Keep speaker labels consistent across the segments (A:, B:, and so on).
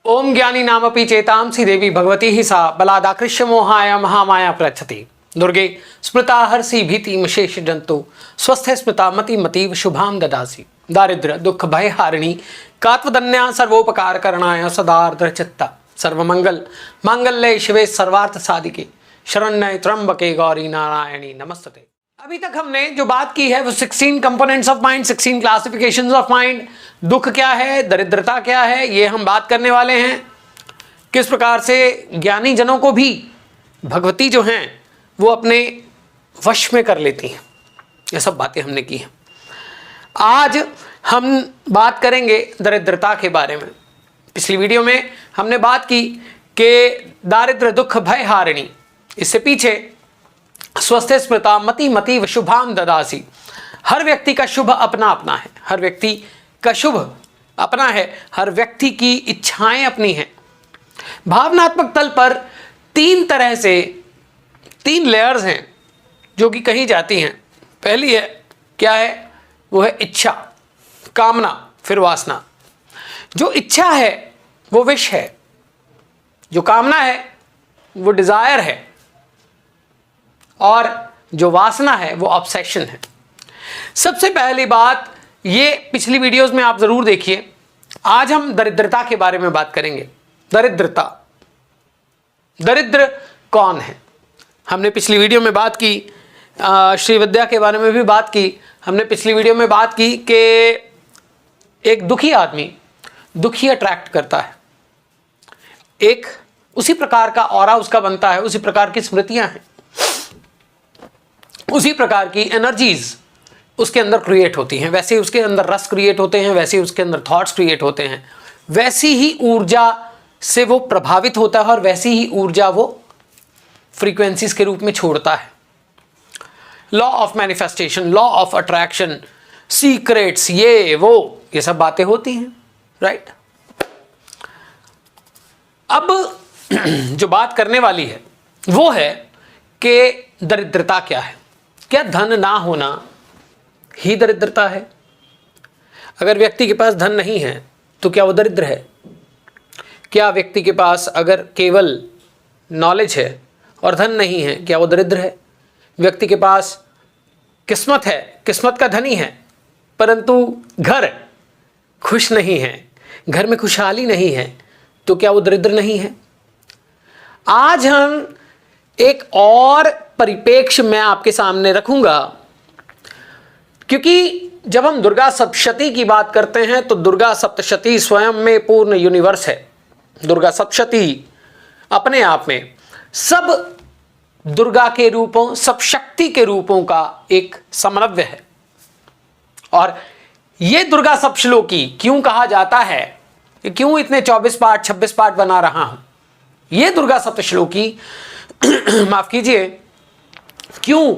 A: ओम ज्ञानी नामपि चेतांसी देवी भगवती ही सा बलादाकृष्य मोहाय महामाया प्रच्छति दुर्गे स्मृता हर्षि भीतिम शेष जंतु स्वस्थ स्मृता मति मतीव शुभाम ददासी दारिद्र्य दुख भय हारिणी कात्वदन्या सर्वोपकार करणाय सदार्द्र चित्ता सर्वमंगल मांगल्ये शिवे सर्वार्थ साधिके शरण्ये त्र्यंबके गौरी नारायणी नमस्ते। अभी तक हमने जो बात की है वो 16 components of mind, 16 classifications of mind. दुख क्या है, दरिद्रता क्या है, ये हम बात करने वाले हैं। किस प्रकार से ज्ञानी जनों को भी भगवती जो हैं वो अपने वश में कर लेती हैं, ये सब बातें हमने की हैं। आज हम बात करेंगे दरिद्रता के बारे में। पिछली वीडियो में हमने बात की कि दारिद्र्य दुख भय हारिणी, इससे पीछे स्वस्थ स्मृता मति मतीव शुभाम ददासी। हर व्यक्ति का शुभ अपना अपना है, हर व्यक्ति का शुभ अपना है, हर व्यक्ति की इच्छाएं अपनी हैं। भावनात्मक तल पर तीन तरह से 3 लेयर्स हैं जो कि कही जाती हैं। पहली है क्या है, वो है इच्छा, कामना, फिर वासना। जो इच्छा है वो विश है, जो कामना है वो डिजायर है, और जो वासना है वो ऑब्सेशन है। सबसे पहली बात, ये पिछली वीडियोस में आप जरूर देखिए। आज हम दरिद्रता के बारे में बात करेंगे। दरिद्रता, दरिद्र कौन है, हमने पिछली वीडियो में बात की। श्री विद्या के बारे में भी बात की हमने पिछली वीडियो में बात की कि एक दुखी आदमी दुखी अट्रैक्ट करता है, एक उसी प्रकार का ऑरा उसका बनता है, उसी प्रकार की स्मृतियां हैं, उसी प्रकार की एनर्जीज उसके अंदर क्रिएट होती हैं, वैसे ही उसके अंदर रस क्रिएट होते हैं, वैसे ही उसके अंदर थॉट्स क्रिएट होते हैं, वैसी ही ऊर्जा से वो प्रभावित होता है और वैसी ही ऊर्जा वो फ्रीक्वेंसीज के रूप में छोड़ता है। Law of manifestation, law of attraction, secrets, ये सब बातें होती हैं, राइट। अब जो बात करने वाली है वो है कि दरिद्रता क्या है। क्या धन ना होना ही दरिद्रता है? अगर व्यक्ति के पास धन नहीं है तो क्या वो दरिद्र है? क्या व्यक्ति के पास अगर केवल नॉलेज है और धन नहीं है, क्या वो दरिद्र है? व्यक्ति के पास किस्मत है, किस्मत का धनी है, परंतु घर खुश नहीं है, घर में खुशहाली नहीं है, तो क्या वो दरिद्र नहीं है? आज हम एक और परिप्रेक्ष्य मैं आपके सामने रखूंगा, क्योंकि जब हम दुर्गा सप्तशती की बात करते हैं तो दुर्गा सप्तशती स्वयं में पूर्ण यूनिवर्स है। दुर्गा सप्तशती अपने आप में सब दुर्गा के रूपों, सब शक्ति के रूपों का एक समन्वय है। और ये दुर्गा सप्तश्लोकी क्यों कहा जाता है, क्यों इतने 24 पार्ट 26 पार्ट बना रहा हूं, ये दुर्गा सप्तश्लोकी माफ कीजिए, क्यों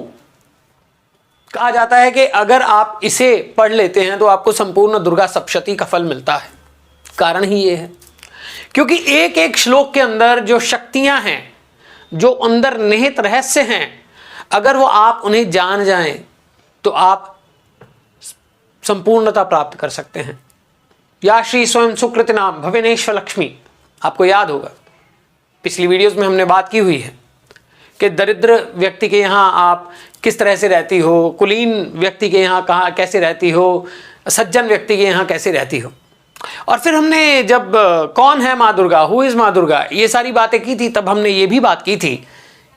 A: कहा जाता है कि अगर आप इसे पढ़ लेते हैं तो आपको संपूर्ण दुर्गा सप्तशती का फल मिलता है? कारण ही ये है क्योंकि एक एक श्लोक के अंदर जो शक्तियां हैं, जो अंदर निहित रहस्य हैं, अगर वो आप उन्हें जान जाएं तो आप संपूर्णता प्राप्त कर सकते हैं। या श्री स्वयं सुकृत नाम भविनेश्वर लक्ष्मी, आपको याद होगा पिछली वीडियोस में हमने बात की हुई है कि दरिद्र व्यक्ति के यहाँ आप किस तरह से रहती हो, कुलीन व्यक्ति के यहाँ कहाँ कैसे रहती हो, सज्जन व्यक्ति के यहाँ कैसे रहती हो। और फिर हमने जब कौन है माँ दुर्गा, हु इज माँ दुर्गा, ये सारी बातें की थी, तब हमने ये भी बात की थी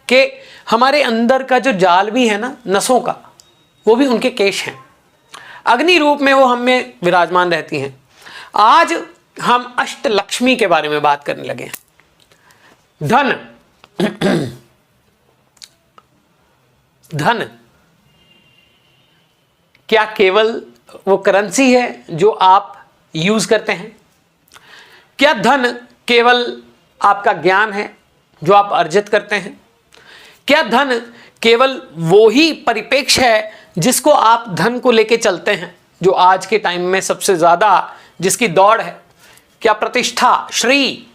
A: कि हमारे अंदर का जो जाल भी है ना नसों का, वो भी उनके केश हैं, अग्नि रूप में वो हम में विराजमान रहती हैं। आज हम अष्टलक्ष्मी के बारे में बात करने लगे हैं। धन धन क्या केवल वो करेंसी है जो आप यूज करते हैं? क्या धन केवल आपका ज्ञान है जो आप अर्जित करते हैं? क्या धन केवल वो ही परिप्रेक्ष्य है जिसको आप धन को लेके चलते हैं, जो आज के टाइम में सबसे ज्यादा जिसकी दौड़ है? क्या प्रतिष्ठा, श्री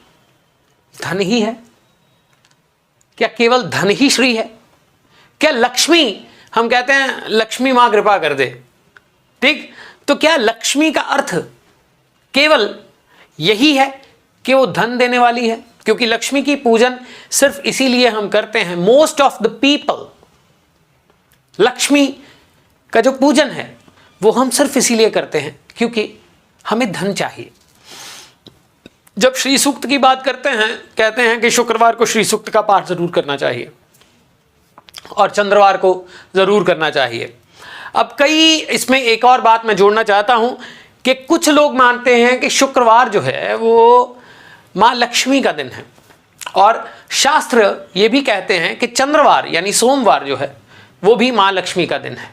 A: धन ही है? क्या केवल धन ही श्री है? क्या लक्ष्मी, हम कहते हैं लक्ष्मी मां कृपा कर दे, ठीक, तो क्या लक्ष्मी का अर्थ केवल यही है कि वो धन देने वाली है, क्योंकि लक्ष्मी की पूजन सिर्फ इसीलिए हम करते हैं। Most of the people Lakshmi का जो पूजन है वो हम सिर्फ इसीलिए करते हैं क्योंकि हमें धन चाहिए। जब श्री सूक्त की बात करते हैं, कहते हैं कि शुक्रवार को श्री सूक्त का पाठ जरूर करना चाहिए और चंद्रवार को जरूर करना चाहिए। अब कई इसमें एक और बात मैं जोड़ना चाहता हूं कि कुछ लोग मानते हैं कि शुक्रवार जो है वो मां लक्ष्मी का दिन है, और शास्त्र ये भी कहते हैं कि चंद्रवार यानी सोमवार जो है वो भी मां लक्ष्मी का दिन है।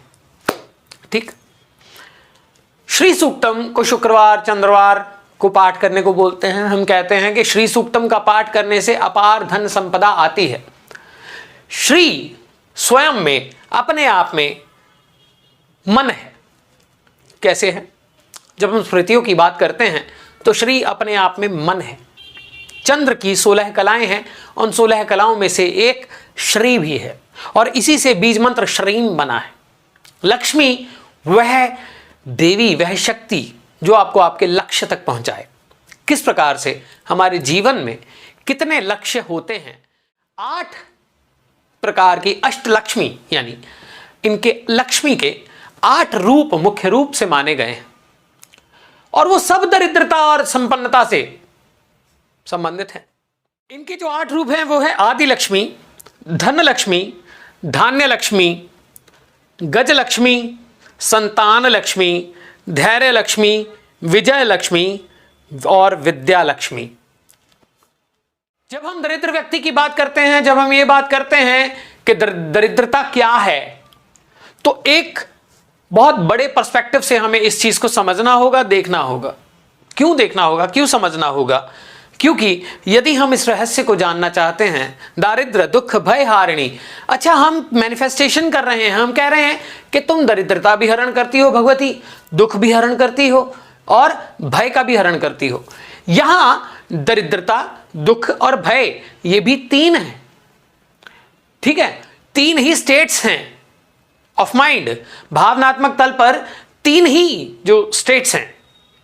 A: ठीक, श्री सूक्तम को शुक्रवार चंद्रवार को पाठ करने को बोलते हैं। हम कहते हैं कि श्री सूक्तम का पाठ करने से अपार धन संपदा आती है। श्री स्वयं में अपने आप में मन है। कैसे है? जब हम स्मृतियों की बात करते हैं तो श्री अपने आप में मन है। चंद्र की 16 कलाएं हैं, उन 16 कलाओं में से एक श्री भी है, और इसी से बीज मंत्र श्रीम बना है। लक्ष्मी वह देवी, वह शक्ति जो आपको आपके लक्ष्य तक पहुंचाए। किस प्रकार से हमारे जीवन में कितने लक्ष्य होते हैं? 8 प्रकार की अष्टलक्ष्मी, यानी इनके लक्ष्मी के 8 रूप मुख्य रूप से माने गए हैं, और वो सब दरिद्रता और संपन्नता से संबंधित हैं। इनके जो 8 रूप हैं वो है आदि लक्ष्मी, धन लक्ष्मी, धान्य लक्ष्मी, गज लक्ष्मी, संतान लक्ष्मी, धैर्य लक्ष्मी, विजय लक्ष्मी और विद्या लक्ष्मी। जब हम दरिद्र व्यक्ति की बात करते हैं, जब हम ये बात करते हैं कि दरिद्रता क्या है, तो एक बहुत बड़े पर्सपेक्टिव से हमें इस चीज को समझना होगा, देखना होगा। क्यों देखना होगा, क्यों समझना होगा? क्योंकि यदि हम इस रहस्य को जानना चाहते हैं, दारिद्र दुख भय हारिणी, अच्छा हम मैनिफेस्टेशन कर रहे हैं, हम कह रहे हैं कि तुम दरिद्रता भी हरण करती हो भगवती, दुख भी हरण करती हो और भय का भी हरण करती हो। यहां दरिद्रता, दुख और भय ये भी 3 हैं। ठीक है, 3 ही स्टेट्स हैं ऑफ माइंड। भावनात्मक तल पर 3 ही जो स्टेट्स हैं,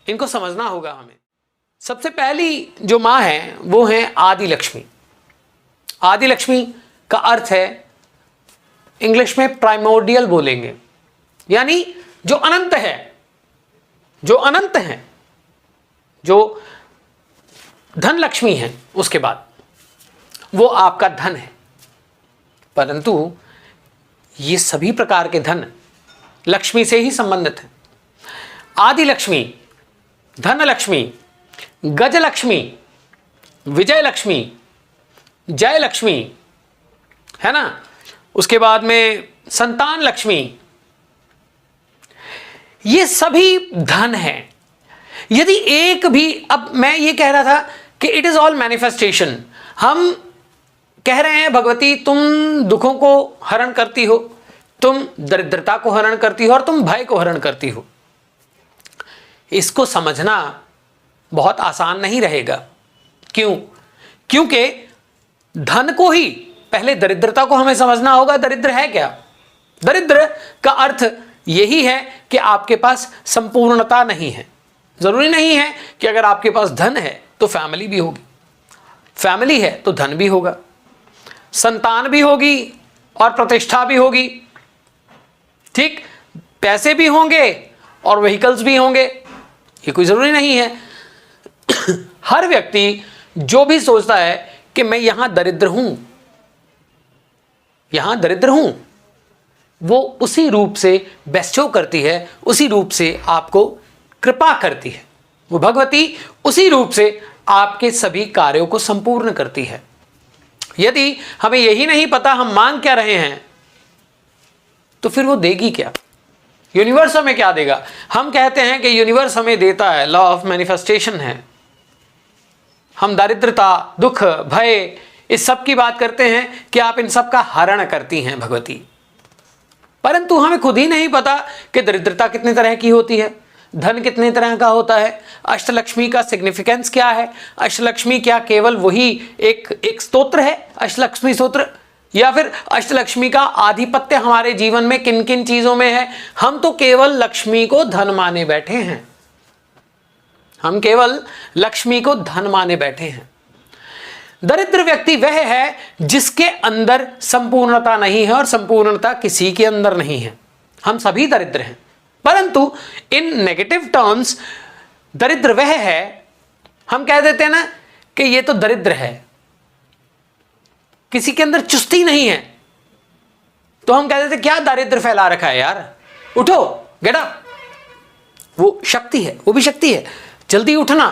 A: इनको समझना होगा हमें। सबसे पहली जो मां है वो है आदि लक्ष्मी। आदि लक्ष्मी का अर्थ है, इंग्लिश में प्राइमोर्डियल बोलेंगे, यानी जो अनंत है, जो अनंत है, जो धन लक्ष्मी है उसके बाद वो आपका धन है। परंतु ये सभी प्रकार के धन लक्ष्मी से ही संबंधित है। आदि लक्ष्मी, धन लक्ष्मी, गज लक्ष्मी, विजय लक्ष्मी, जय लक्ष्मी, है ना, उसके बाद में संतान लक्ष्मी, ये सभी धन है। यदि एक भी, अब मैं ये कह रहा था कि इट इज ऑल मैनिफेस्टेशन। हम कह रहे हैं भगवती तुम दुखों को हरण करती हो, तुम दरिद्रता को हरण करती हो और तुम भय को हरण करती हो। इसको समझना बहुत आसान नहीं रहेगा। क्यों? क्योंकि धन को ही, पहले दरिद्रता को हमें समझना होगा। दरिद्र है क्या? दरिद्र का अर्थ यही है कि आपके पास संपूर्णता नहीं है। जरूरी नहीं है कि अगर आपके पास धन है तो फैमिली भी होगी, फैमिली है तो धन भी होगा, संतान भी होगी और प्रतिष्ठा भी होगी। ठीक, पैसे भी होंगे और व्हीकल्स भी होंगे, ये कोई जरूरी नहीं है। हर व्यक्ति जो भी सोचता है कि मैं यहां दरिद्र हूं, यहां दरिद्र हूं, वो उसी रूप से बेस्टो करती है, उसी रूप से आपको कृपा करती है। वो भगवती उसी रूप से आपके सभी कार्यों को संपूर्ण करती है। यदि हमें यही नहीं पता हम मांग क्या रहे हैं, तो फिर वो देगी क्या? यूनिवर्स हमें क्या देगा? हम कहते हैं कि यूनिवर्स हमें देता है, लॉ ऑफ मैनिफेस्टेशन है। हम दरिद्रता, दुख, भय, इस सब की बात करते हैं कि आप इन सब का हरण करती हैं भगवती, परंतु हमें खुद ही नहीं पता कि दरिद्रता कितने तरह की होती है, धन कितने तरह का होता है, अष्टलक्ष्मी का सिग्निफिकेंस क्या है। अष्टलक्ष्मी क्या केवल वही एक स्तोत्र है, अष्टलक्ष्मी स्तोत्र, या फिर अष्टलक्ष्मी का आधिपत्य हमारे जीवन में किन किन चीजों में है? हम तो केवल लक्ष्मी को धन माने बैठे हैं, हम केवल लक्ष्मी को धन माने बैठे हैं। दरिद्र व्यक्ति वह है जिसके अंदर संपूर्णता नहीं है और संपूर्णता किसी के अंदर नहीं है। हम सभी दरिद्र हैं, परंतु इन नेगेटिव टर्म्स दरिद्र वह है, हम कह देते हैं ना कि ये तो दरिद्र है, किसी के अंदर चुस्ती नहीं है, तो हम कह देते क्या दारिद्र फैला रखा है यार, उठो गेट अप। वो शक्ति है, वो भी शक्ति है, जल्दी उठना।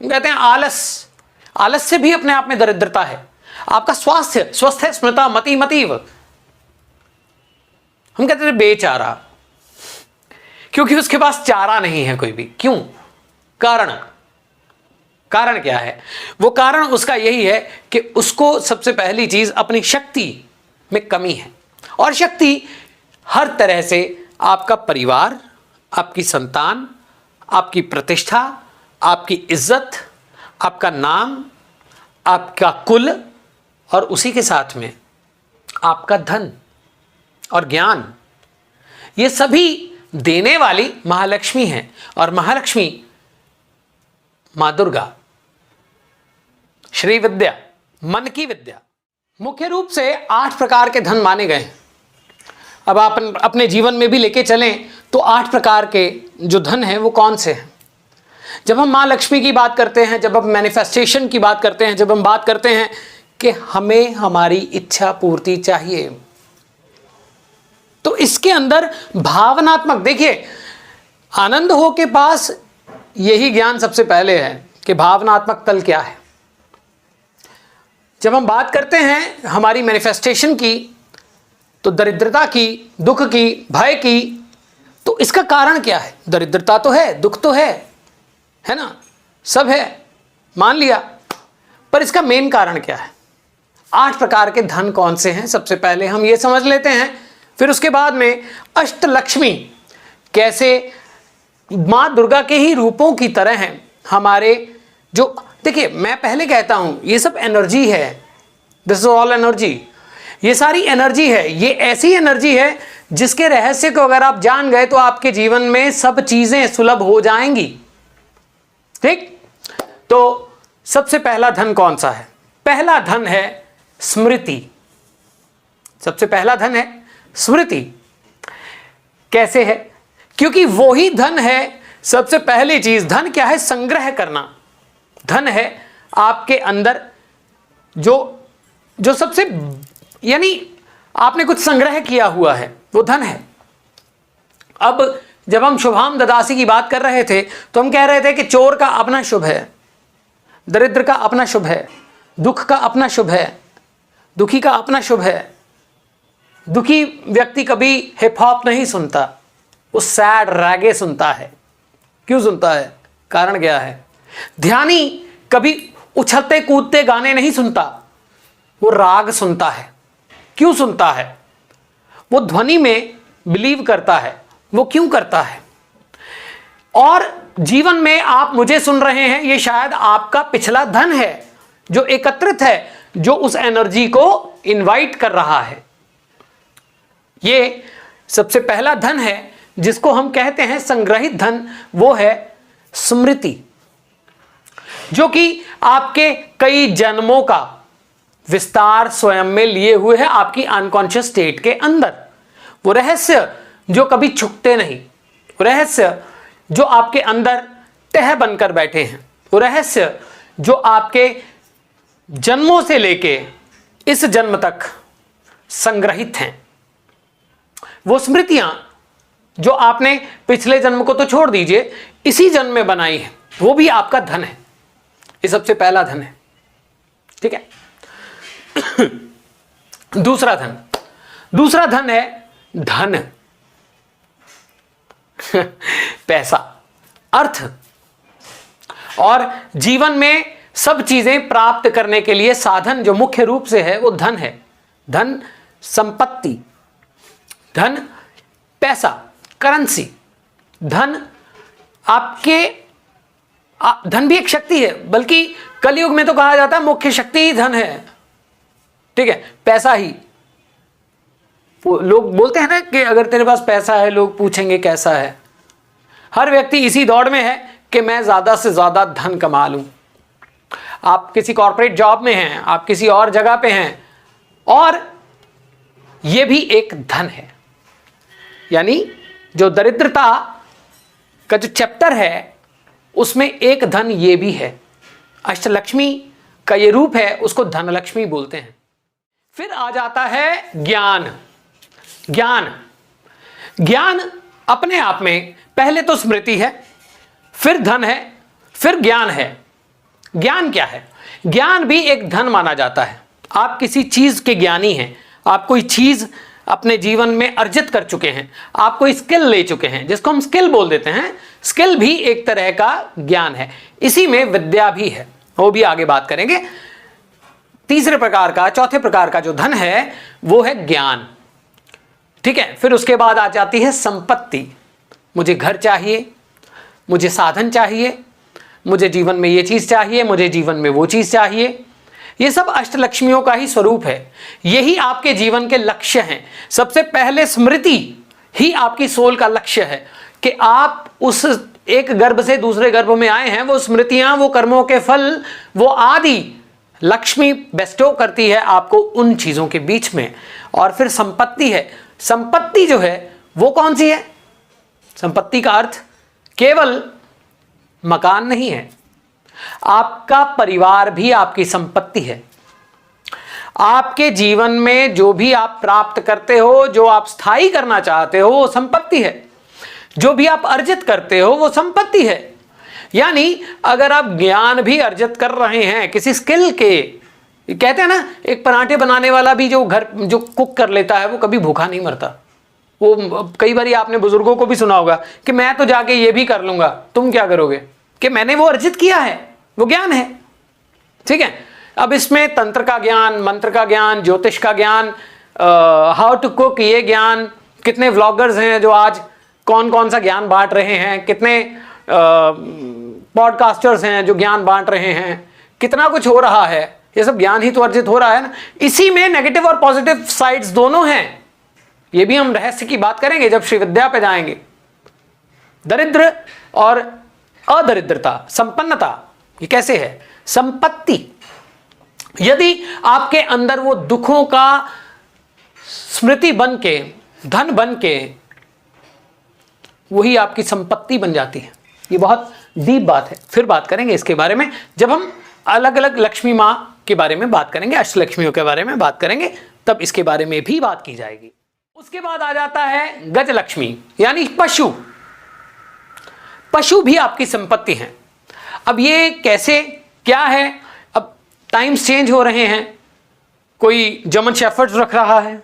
A: हम कहते हैं आलस, आलस से भी अपने आप में दरिद्रता है। आपका स्वास्थ्य स्वस्थ है, स्मृता मति मतीव, हम कहते हैं बेचारा, क्योंकि उसके पास चारा नहीं है कोई भी। क्यों? कारण क्या है? वो कारण उसका यही है कि उसको सबसे पहली चीज अपनी शक्ति में कमी है। और शक्ति हर तरह से आपका परिवार, आपकी संतान, आपकी प्रतिष्ठा, आपकी इज्जत, आपका नाम, आपका कुल, और उसी के साथ में आपका धन और ज्ञान, ये सभी देने वाली महालक्ष्मी है। और महालक्ष्मी मां दुर्गा, श्री विद्या, मन की विद्या। मुख्य रूप से 8 प्रकार के धन माने गए हैं। अब आप अपने जीवन में भी लेके चलें तो 8 प्रकार के जो धन हैं वो कौन से हैं? जब हम मां लक्ष्मी की बात करते हैं, जब हम मैनिफेस्टेशन की बात करते हैं, जब हम बात करते हैं कि हमें हमारी इच्छा पूर्ति चाहिए, तो इसके अंदर भावनात्मक, देखिए आनंद हो के पास यही ज्ञान सबसे पहले है कि भावनात्मक तल क्या है। जब हम बात करते हैं हमारी मैनिफेस्टेशन की, तो दरिद्रता की, दुख की, भय की, तो इसका कारण क्या है? दरिद्रता तो है, दुख तो है ना, सब है, मान लिया, पर इसका मेन कारण क्या है? 8 प्रकार के धन कौन से हैं, सबसे पहले हम ये समझ लेते हैं। फिर उसके बाद में अष्टलक्ष्मी कैसे मां दुर्गा के ही रूपों की तरह हैं हमारे। जो देखिए, मैं पहले कहता हूं ये सब एनर्जी है, दिस इज ऑल एनर्जी, ये सारी एनर्जी है। ये ऐसी एनर्जी है जिसके रहस्य को अगर आप जान गए तो आपके जीवन में सब चीजें सुलभ हो जाएंगी। ठीक, तो सबसे पहला धन कौन सा है? पहला धन है स्मृति। सबसे पहला धन है स्मृति। कैसे है? क्योंकि वो ही धन है, सबसे पहली चीज। धन क्या है? संग्रह करना। धन है आपके अंदर जो सबसे, यानी आपने कुछ संग्रह किया हुआ है, वो धन है। अब जब हम शुभाम ददासी की बात कर रहे थे तो हम कह रहे थे कि चोर का अपना शुभ है, दरिद्र का अपना शुभ है, दुख का अपना शुभ है, दुखी का अपना शुभ है। दुखी व्यक्ति कभी हिप हॉप नहीं सुनता, वो सैड रैगे सुनता है। क्यों सुनता है? कारण क्या है? ध्यानी कभी उछलते कूदते गाने नहीं सुनता, वो राग सुनता है। क्यों सुनता है? वो ध्वनि में बिलीव करता है। वो क्यों करता है? और जीवन में आप मुझे सुन रहे हैं, ये शायद आपका पिछला धन है जो एकत्रित है, जो उस एनर्जी को इनवाइट कर रहा है। ये सबसे पहला धन है जिसको हम कहते हैं संग्रहित धन, वो है स्मृति, जो कि आपके कई जन्मों का विस्तार स्वयं में लिए हुए है आपकी अनकॉन्शियस स्टेट के अंदर। वो रहस्य जो कभी छुपते नहीं, वो रहस्य जो आपके अंदर तह बनकर बैठे हैं, वो रहस्य जो आपके जन्मों से लेके इस जन्म तक संग्रहित हैं। वो स्मृतियां जो आपने पिछले जन्म को तो छोड़ दीजिए, इसी जन्म में बनाई है, वो भी आपका धन है। ये सबसे पहला धन है। ठीक है। दूसरा धन है धन, पैसा, अर्थ। और जीवन में सब चीजें प्राप्त करने के लिए साधन जो मुख्य रूप से है वो धन है। धन संपत्ति, धन पैसा, करेंसी। धन आपके धन भी एक शक्ति है, बल्कि कलयुग में तो कहा जाता है मुख्य शक्ति ही धन है। ठीक है, पैसा ही। लोग बोलते हैं ना कि अगर तेरे पास पैसा है लोग पूछेंगे कैसा है। हर व्यक्ति इसी दौड़ में है कि मैं ज़्यादा से ज़्यादा धन कमा लूँ। आप किसी कॉर्पोरेट जॉब में हैं, आप किसी और जगह पे हैं, और ये भी एक धन है। यानी जो दरिद्रता का जो चैप्टर है उसमें एक धन ये भी है। अष्टलक्ष्मी का ये रूप है, उसको धनलक्ष्मी बोलते हैं। फिर आ जाता है ज्ञान। ज्ञान ज्ञान अपने आप में पहले तो स्मृति है, फिर धन है, फिर ज्ञान है। ज्ञान क्या है? ज्ञान भी एक धन माना जाता है। आप किसी चीज के ज्ञानी हैं, आप कोई चीज अपने जीवन में अर्जित कर चुके हैं, आप कोई स्किल ले चुके हैं, जिसको हम स्किल बोल देते हैं। स्किल भी एक तरह का ज्ञान है, इसी में विद्या भी है, वो भी आगे बात करेंगे। तीसरे प्रकार का, चौथे प्रकार का जो धन है वो है ज्ञान। ठीक है, फिर उसके बाद आ जाती है संपत्ति। मुझे घर चाहिए, मुझे साधन चाहिए, मुझे जीवन में ये चीज चाहिए, मुझे जीवन में वो चीज चाहिए। ये सब अष्टलक्ष्मियों का ही स्वरूप है, यही आपके जीवन के लक्ष्य हैं। सबसे पहले स्मृति ही आपकी सोल का लक्ष्य है कि आप उस एक गर्भ से दूसरे गर्भ में आए हैं। वो स्मृतियां, वो कर्मों के फल, वो आदि लक्ष्मी बेस्टो करती है आपको उन चीजों के बीच में। और फिर संपत्ति है। संपत्ति जो है वो कौन सी है? संपत्ति का अर्थ केवल मकान नहीं है, आपका परिवार भी आपकी संपत्ति है। आपके जीवन में जो भी आप प्राप्त करते हो, जो आप स्थायी करना चाहते हो, वो संपत्ति है। जो भी आप अर्जित करते हो वो संपत्ति है। यानी अगर आप ज्ञान भी अर्जित कर रहे हैं किसी स्किल के, कहते हैं ना, एक पराठे बनाने वाला भी जो कुक कर लेता है वो कभी भूखा नहीं मरता। वो कई बार आपने बुजुर्गों को भी सुना होगा कि मैं तो जाके ये भी कर लूंगा, तुम क्या करोगे? कि मैंने वो अर्जित किया है, वो ज्ञान है। ठीक है, अब इसमें तंत्र का ज्ञान, मंत्र का ज्ञान, ज्योतिष का ज्ञान, हाउ टू कुक, ये ज्ञान, कितने व्लॉगर्स हैं जो आज कौन कौन सा ज्ञान बांट रहे हैं, कितने पॉडकास्टर्स हैं जो ज्ञान बांट रहे हैं, कितना कुछ हो रहा है। ये सब ज्ञान ही तो अर्जित हो रहा है ना। इसी में नेगेटिव और पॉजिटिव साइड्स दोनों हैं। ये भी हम रहस्य की बात करेंगे जब श्री विद्या पे जाएंगे। दरिद्र और अदरिद्रता, संपन्नता, ये कैसे है? संपत्ति, यदि आपके अंदर वो दुखों का स्मृति बन के, धन बन के, वही आपकी संपत्ति बन जाती है। ये बहुत डीप बात है, फिर बात करेंगे इसके बारे में जब हम अलग अलग लक्ष्मी माँ के बारे में बात करेंगे, अष्टलक्ष्मियों के बारे में बात करेंगे, तब इसके बारे में भी बात की जाएगी। उसके बाद आ जाता है गजलक्ष्मी, यानी पशु। पशु भी आपकी संपत्ति हैं। अब ये कैसे, क्या है? अब टाइम्स चेंज हो रहे हैं। कोई जर्मन शेफर्ड रख रहा है,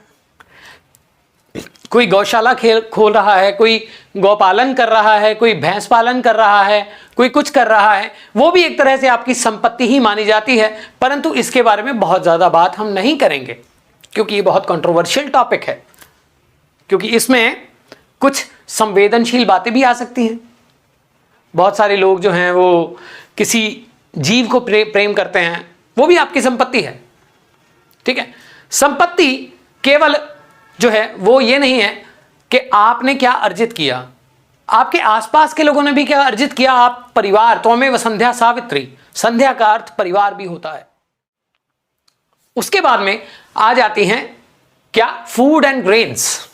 A: कोई गौशाला खोल रहा है, कोई गौपालन कर रहा है, कोई भैंस पालन कर रहा है, कोई कुछ कर रहा है। वो भी एक तरह से आपकी संपत्ति ही मानी जाती है, परंतु इसके बारे में बहुत ज़्यादा बात हम नहीं करेंगे क्योंकि ये बहुत कंट्रोवर्शियल टॉपिक है, क्योंकि इसमें कुछ संवेदनशील बातें भी आ सकती हैं। बहुत सारे लोग जो हैं वो किसी जीव को प्रेम करते हैं, वो भी आपकी संपत्ति है। ठीक है, संपत्ति केवल जो है वो ये नहीं है कि आपने क्या अर्जित किया, आपके आसपास के लोगों ने भी क्या अर्जित किया। आप परिवार, त्वमेव संध्या सावित्री, संध्या का अर्थ परिवार भी होता है। उसके बाद में आ जाती हैं क्या? फूड एंड ग्रेन्स,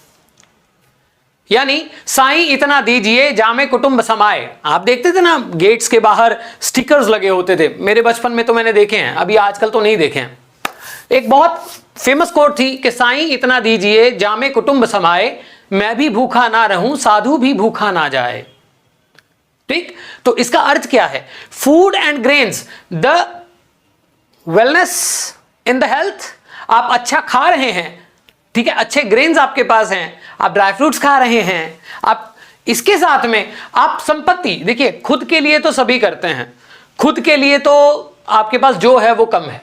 A: यानी साईं इतना दीजिए जामे कुटुंब समाए। आप देखते थे ना गेट्स के बाहर स्टिकर्स लगे होते थे, मेरे बचपन में तो मैंने देखे हैं, अभी आजकल तो नहीं देखे हैं। एक बहुत फेमस कोट थी कि साईं इतना दीजिए जामे कुटुंब समाए, मैं भी भूखा ना रहूं साधु भी भूखा ना जाए। ठीक, तो इसका अर्थ क्या है? Food and grains, the wellness in the health. आप अच्छा खा रहे हैं, ठीक है, अच्छे ग्रेन्स आपके पास हैं, आप ड्राई फ्रूट्स खा रहे हैं, आप इसके साथ में आप संपत्ति, देखिए खुद के लिए तो सभी करते हैं, खुद के लिए तो आपके पास जो है वो कम है,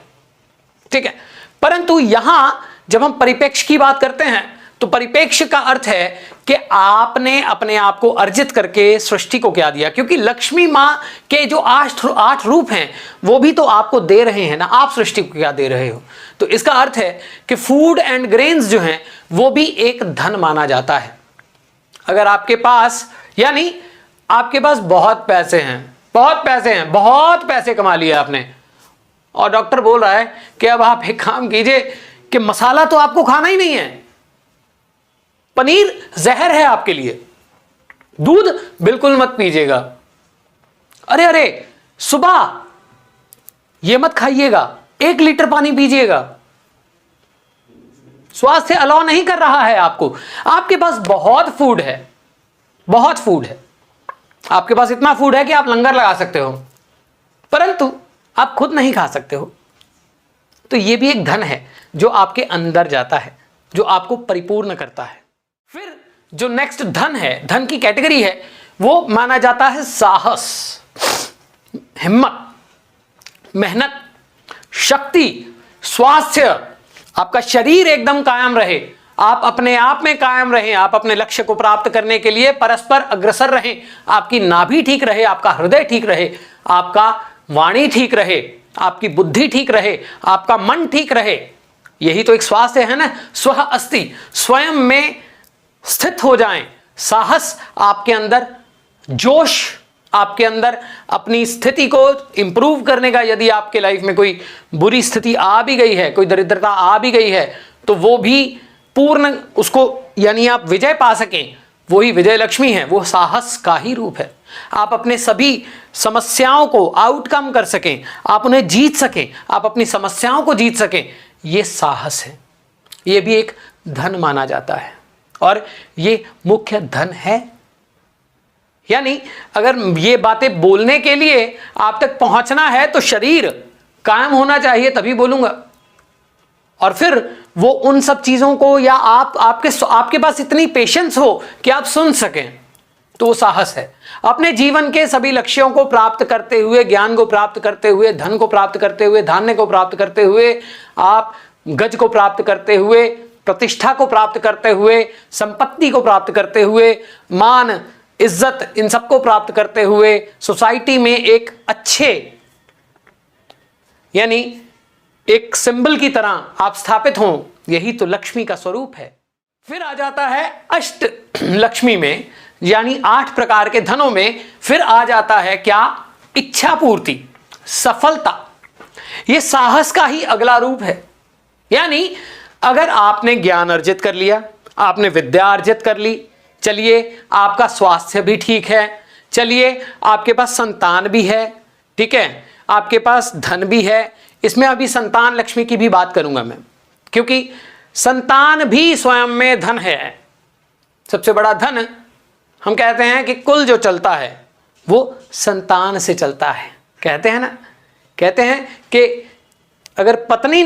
A: ठीक है, परंतु यहां जब हम परिप्रेक्ष्य की बात करते हैं तो परिप्रेक्ष्य का अर्थ है कि आपने अपने आप को अर्जित करके सृष्टि को क्या दिया, क्योंकि लक्ष्मी मां के जो 8 रूप हैं वो भी तो आपको दे रहे हैं ना, आप सृष्टि को क्या दे रहे हो। तो इसका अर्थ है कि फूड एंड ग्रेन्स जो हैं वो भी एक धन माना जाता है। अगर आपके पास, यानी आपके पास बहुत पैसे हैं, बहुत पैसे हैं, बहुत पैसे कमा लिए आपने, और डॉक्टर बोल रहा है कि अब आप एक काम कीजिए कि मसाला तो आपको खाना ही नहीं है, पनीर जहर है आपके लिए, दूध बिल्कुल मत पीजिएगा, अरे अरे सुबह ये मत खाइएगा, 1 लीटर पानी पीजिएगा। स्वास्थ्य अलाउ नहीं कर रहा है आपको। आपके पास बहुत फूड है, बहुत फूड है, आपके पास इतना फूड है कि आप लंगर लगा सकते हो, परंतु आप खुद नहीं खा सकते हो। तो ये भी एक धन है जो आपके अंदर जाता है, जो आपको परिपूर्ण करता है। फिर जो नेक्स्ट धन है, धन की कैटेगरी है, वो माना जाता है साहस, हिम्मत, मेहनत, शक्ति, स्वास्थ्य। आपका शरीर एकदम कायम रहे, आप अपने आप में कायम रहें, आप अपने लक्ष्य को प्राप्त करने के लिए परस्पर अग्रसर रहें, आपकी नाभि ठीक रहे, आपका हृदय ठीक रहे, आपका वाणी ठीक रहे, आपकी बुद्धि ठीक रहे, आपका मन ठीक रहे। यही तो एक स्वास्थ्य है ना। स्वः अस्ति, स्वयं में स्थित हो जाएं। साहस आपके अंदर, जोश आपके अंदर, अपनी स्थिति को इंप्रूव करने का, यदि आपके लाइफ में कोई बुरी स्थिति आ भी गई है, कोई दरिद्रता आ भी गई है, तो वो भी पूर्ण उसको यानी आप विजय पा सकें, वही विजय लक्ष्मी है, वो साहस का ही रूप है। आप अपने सभी समस्याओं को आउटकम कर सकें, आप उन्हें जीत सकें, आप अपनी समस्याओं को जीत सकें, ये साहस है। ये भी एक धन माना जाता है और ये मुख्य धन है। यानी अगर ये बातें बोलने के लिए आप तक पहुंचना है तो शरीर कायम होना चाहिए, तभी बोलूंगा। और फिर वो उन सब चीजों को, या आपके पास इतनी पेशेंस हो कि आप सुन सकें, तो वो साहस है। अपने जीवन के सभी लक्ष्यों को प्राप्त करते हुए, ज्ञान को प्राप्त करते हुए, धन को प्राप्त करते हुए, धान्य को प्राप्त करते हुए, आप गज को प्राप्त करते हुए, प्रतिष्ठा को प्राप्त करते हुए, संपत्ति को प्राप्त करते हुए, मान इज्जत, इन सबको प्राप्त करते हुए सोसाइटी में एक अच्छे यानी एक सिंबल की तरह आप स्थापित हों, यही तो लक्ष्मी का स्वरूप है। फिर आ जाता है अष्ट लक्ष्मी में, यानी 8 प्रकार के धनों में फिर आ जाता है क्या? इच्छा पूर्ति, सफलता। यह साहस का ही अगला रूप है। यानी अगर आपने ज्ञान अर्जित कर लिया, आपने विद्या अर्जित कर ली, चलिए आपका स्वास्थ्य भी ठीक है, चलिए आपके पास संतान भी है, ठीक है, आपके पास धन भी है। इसमें अभी संतान लक्ष्मी की भी बात करूंगा मैं, क्योंकि संतान भी स्वयं में धन है। सबसे बड़ा धन हम कहते हैं कि कुल जो चलता है वो संतान से चलता है। कहते हैं ना, कहते हैं कि अगर पत्नी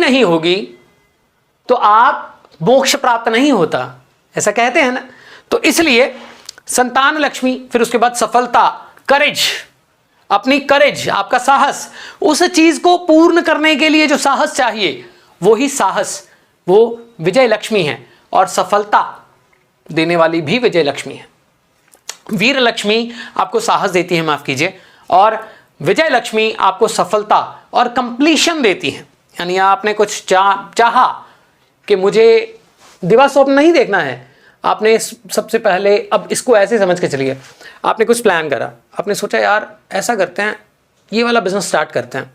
A: नहीं होगी तो आप मोक्ष प्राप्त नहीं होता, ऐसा कहते हैं ना। तो इसलिए संतान लक्ष्मी, फिर उसके बाद सफलता, करेज, अपनी करेज, आपका साहस, उस चीज को पूर्ण करने के लिए जो साहस चाहिए, वो ही साहस, वो विजय लक्ष्मी है। और सफलता देने वाली भी विजय लक्ष्मी है। वीर लक्ष्मी आपको साहस देती है, माफ कीजिए, और विजय लक्ष्मी आपको सफलता और कंप्लीशन देती है। यानी आपने कुछ चाहा कि मुझे दिवा स्वप्न नहीं देखना है, आपने सबसे पहले, अब इसको ऐसे समझ के चलिए, आपने कुछ प्लान करा, आपने सोचा यार ऐसा करते हैं, ये वाला बिजनेस स्टार्ट करते हैं।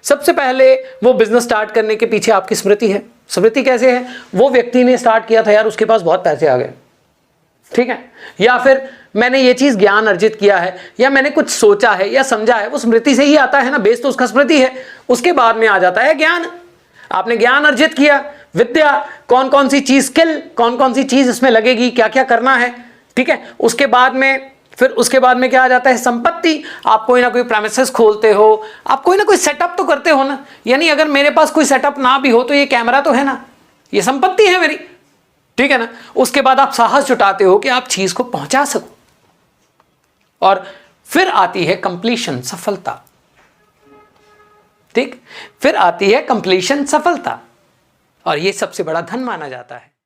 A: सबसे पहले वो बिजनेस स्टार्ट करने के पीछे आपकी स्मृति है। स्मृति कैसे है? वो व्यक्ति ने स्टार्ट किया था यार, उसके पास बहुत पैसे आ गए, ठीक है, या फिर मैंने ये चीज ज्ञान अर्जित किया है, या मैंने कुछ सोचा है या समझा है, वो स्मृति से ही आता है ना, बेस तो उसका स्मृति है। उसके बाद में आ जाता है ज्ञान। आपने ज्ञान अर्जित किया, विद्या, कौन कौन सी चीज, स्किल, कौन कौन सी चीज इसमें लगेगी, क्या क्या करना है, ठीक है। उसके बाद में क्या आ जाता है? संपत्ति। आप कोई ना कोई प्रेमिसेस खोलते हो, आप कोई ना कोई सेटअप तो करते हो ना। यानी अगर मेरे पास कोई सेटअप ना भी हो तो ये कैमरा तो है ना, ये संपत्ति है मेरी, ठीक है ना। उसके बाद आप साहस जुटाते हो कि आप चीज को पहुंचा सको, और फिर आती है कंप्लीशन, सफलता, ठीक, फिर आती है कंप्लीशन, सफलता, और ये सबसे बड़ा धन माना जाता है।